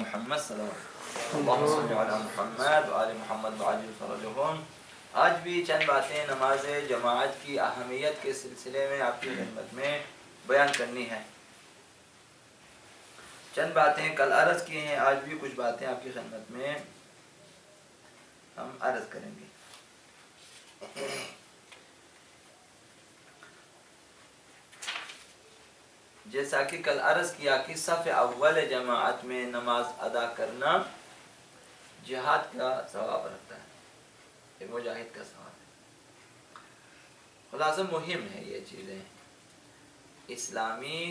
محمد صلی اللہ علیہ محمد وآل محمد وعجل فرجهم۔ آج بھی چند باتیں نماز جماعت کی اہمیت کے سلسلے میں آپ کی خدمت میں بیان کرنی ہے۔ چند باتیں کل عرض کی ہیں، آج بھی کچھ باتیں آپ کی خدمت میں ہم عرض کریں گے۔ جیسا کہ کل عرض کیا کہ صف اول جماعت میں نماز ادا کرنا جہاد کا ثواب رکھتا ہے، ایک مجاہد کا ثواب ہے۔ خلاصہ مہم ہے یہ چیزیں اسلامی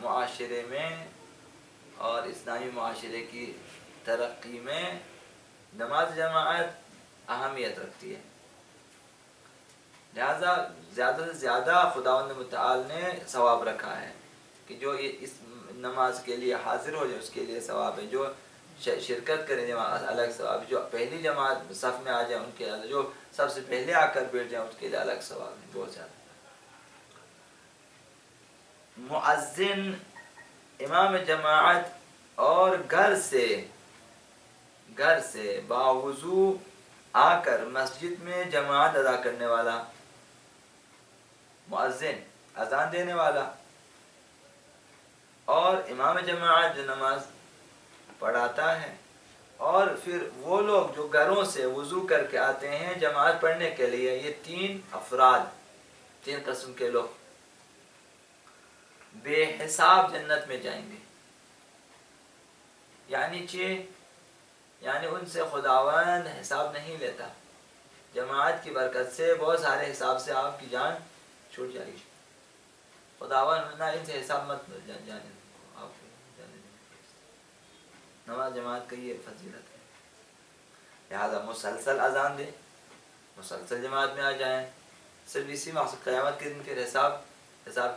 معاشرے میں اور اسلامی معاشرے کی ترقی میں نماز جماعت اہمیت رکھتی ہے، لہذا زیادہ سے زیادہ خداوند متعال نے ثواب رکھا ہے کہ جو اس نماز کے لیے حاضر ہو جائے اس کے لیے ثواب ہے، جو شرکت کریں جماعت الگ ثواب ہے، جو پہلی جماعت صف میں آ جائیں ان کے لیے، جو سب سے پہلے آ کر بیٹھ جائیں اس کے لیے الگ ثواب ہے، بہت زیادہ۔ مؤذن امام جماعت اور گھر سے باوضو آ کر مسجد میں جماعت ادا کرنے والا، مؤذن اذان دینے والا اور امام جماعت جو نماز پڑھاتا ہے، اور پھر وہ لوگ جو گھروں سے وضو کر کے آتے ہیں جماعت پڑھنے کے لیے، یہ تین افراد، تین قسم کے لوگ بے حساب جنت میں جائیں گے، یعنی ان سے خداوند حساب نہیں لیتا۔ جماعت کی برکت سے بہت سارے حساب سے آپ کی جان چھوٹ جائے گی، خداوند نہ ان سے حساب مت جانے آپ کو جانے دیں۔ نماز جماعت کا یہ فضیلت ہے، لہذا مسلسل اذان دیں، مسلسل جماعت میں آ جائیں، صرف اسی مقصد قیامت کے دن پھر حساب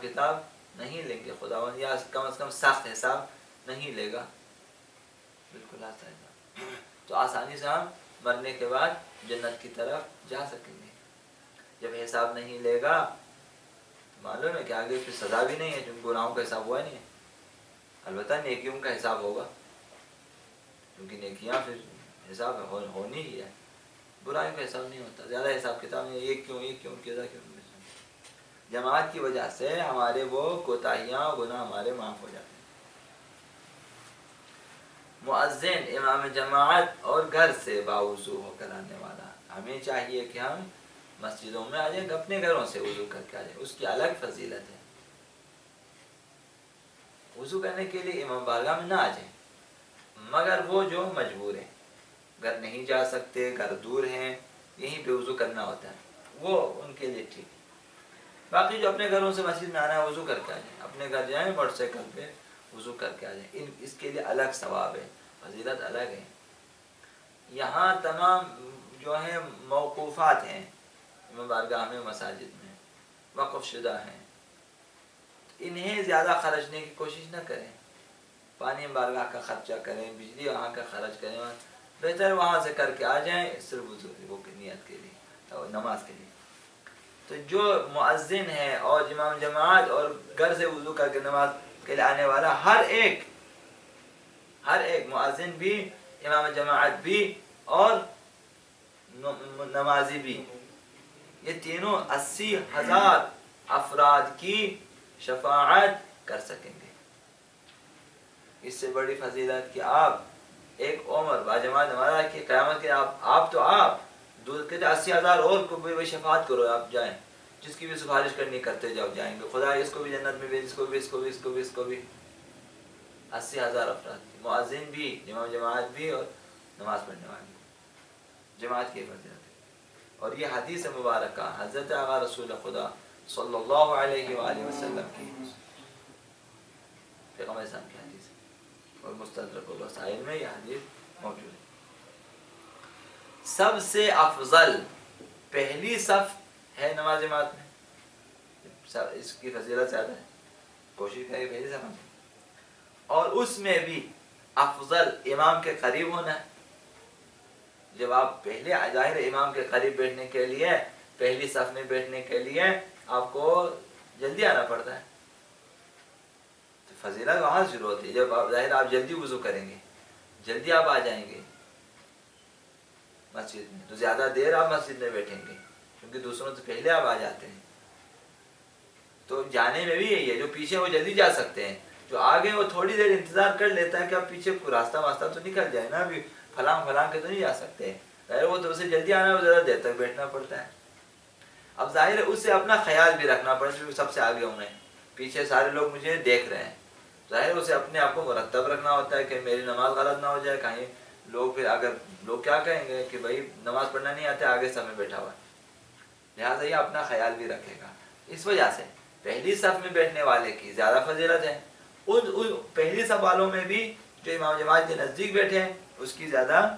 کتاب نہیں لیں گے خداوند، یا کم از کم سخت حساب نہیں لے گا، بالکل آسان، تو آسانی سے ہم مرنے کے بعد جنت کی طرف جا سکیں گے۔ جب حساب نہیں لے گا معلوم ہے کہ آگے پھر سزا بھی نہیں ہے، کیونکہ گناہوں کا حساب ہوا نہیں ہے، البتہ نیکیوں کا حساب ہوگا، کیونکہ نیکیاں پھر حساب ہونی ہی ہے، برائیوں کا حساب نہیں ہوتا، زیادہ حساب کتاب نہیں، یہ کیوں کیسا کیوں۔ جماعت کی وجہ سے ہمارے وہ کوتاہیاں گناہ ہمارے معاف ہو جاتے ہیں۔ مؤذن امام جماعت اور گھر سے باوضو ہو کر آنے والا، ہمیں چاہیے کہ ہم مسجدوں میں آ جائیں، اپنے گھروں سے وضو کر کے آ جائیں، اس کی الگ فضیلت ہے۔ وضو کرنے کے لیے امام بارگاہ میں نہ آ جائیں، مگر وہ جو مجبور ہیں، گھر نہیں جا سکتے، گھر دور ہیں، یہیں پہ وضو کرنا ہوتا ہے، وہ ان کے لیے ٹھیک ہے۔ باقی جو اپنے گھروں سے مسجد میں آنا ہے وضو کر کے آ جائیں، اپنے گھر جائیں موٹر سائیکل پہ وضو کر کے آ جائیں، اس کے لیے الگ ثواب ہے، فضیلت الگ ہے۔ یہاں تمام جو ہیں موقوفات ہیں امام بارگاہ میں، مساجد میں وقف شدہ ہیں، انہیں زیادہ خرچنے کی کوشش نہ کریں، پانی بارگاہ کا خرچہ کریں، بجلی وہاں کا خرچ کریں، بہتر وہاں سے کر کے آ جائیں، صرف وضو کی نیت کے لیے اور نماز کے لیے۔ تو جو مؤذن ہے اور امام جماعت اور گھر سے وضو کر کے نماز کے لیے آنے والا، ہر ایک مؤذن بھی، امام جماعت بھی اور نمازی بھی، یہ تینوں 80,000 افراد کی شفاعت کر سکیں گے۔ اس سے بڑی فضیلت کہ آپ ایک عمر باجماعت نماز کی قیامت کے آپ دور کے 80,000 اور کو بھی شفاعت کرو، آپ جائیں، جس کی بھی سفارش کرنی کرتے جاؤ، جائیں گے، خدا اس کو بھی جنت میں بھی، اس کو بھی 80,000 افراد، مؤذن بھی، امام جماعت بھی اور نماز پڑھنے والے، جماعت کی فضیلت ہے۔ اور یہ حدیث مبارکہ حضرت آقا رسول خدا صلی اللہ علیہ وآلہ وسلم کی، پیغمبر اسلام کی حدیث ہے، اور مستدرک الوسائل میں یہ حدیث موجود ہے۔ سب سے افضل پہلی صف ہے نماز جماعت میں، اس کی فضیلت زیادہ ہے، کوشش کریں کہ پہلی صف میں، اور اس میں بھی افضل امام کے قریب ہونا ہے۔ جب آپ پہلے ظاہر امام کے قریب بیٹھنے کے لیے، پہلی صف میں بیٹھنے کے لیے آپ کو جلدی آنا پڑتا ہے، تو فضیلت وہاں سے شروع ہوتی ہے جب ظاہر آپ جلدی وضو کریں گے، جلدی آپ آ جائیں گے مسجد میں، تو زیادہ دیر آپ مسجد میں بیٹھیں گے کیونکہ دوسروں سے پہلے آپ آ جاتے ہیں. تو جانے میں بھی یہی ہے، جو پیچھے وہ جلدی جا سکتے ہیں، جو آگے وہ تھوڑی دیر انتظار کر لیتا ہے کہ اب پیچھے راستہ واسطہ تو نکل جائے نا، ابھی پھلانگ کے تو نہیں جا سکتے، ظاہر وہ تو اسے جلدی آنا ہے، وہ زیادہ دیر تک بیٹھنا پڑتا ہے. اب ظاہر ہے اس سے اپنا خیال بھی رکھنا پڑتا ہے، سب سے آگے ہوں گے، پیچھے سارے لوگ مجھے دیکھ رہے ہیں، ظاہر اسے اپنے آپ کو مرتب رکھنا ہوتا ہے کہ میری نماز غلط نہ ہو جائے. کہیں لوگ پھر اگر لوگ کیا کہیں گے کہ بھائی نماز پڑھنا نہیں آتا آگے سب میں بیٹھا ہوا ہے، لہٰذا یہ اپنا خیال بھی رکھے گا. اس وجہ سے پہلی صف میں بیٹھنے والے کی زیادہ فضیلت ہے، ان پہلی صف والوں میں بھی جو امام جماعت کے نزدیک بیٹھے ہیں اس کی زیادہ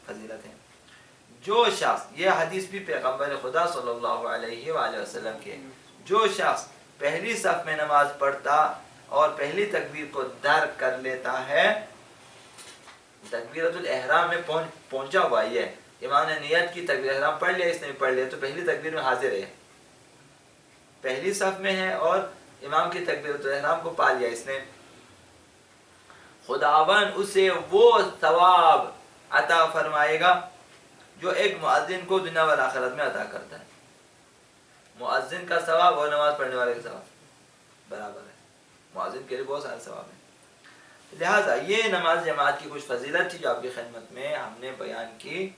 فضیلت ہے. جو شخص، یہ حدیث بھی پیغمبر خدا صلی اللہ علیہ وآلہ وسلم کے، جو شخص پہلی صف میں نماز پڑھتا اور پہلی تکبیر کو درک کر لیتا ہے، تکبیرۃ الاحرام میں پہنچا ہوا ہی ہے، امام نے نیت کی تکبیر احرام پڑھ لیا، اس نے بھی پڑھ لیا، تو پہلی تکبیر میں حاضر ہے، پہلی صف میں ہے اور امام کی تکبیرۃ الاحرام کو پا لیا اس نے، خداوند اسے وہ ثواب عطا فرمائے گا جو ایک مؤذن کو دنیا و آخرت میں عطا کرتا ہے. مؤذن کا ثواب اور نماز پڑھنے والے کا ثواب برابر ہے، مؤذن کے لیے بہت سارے ثواب ہیں. لہٰذا یہ نماز جماعت کی کچھ فضیلت تھی جو آپ کی خدمت میں ہم نے بیان کی.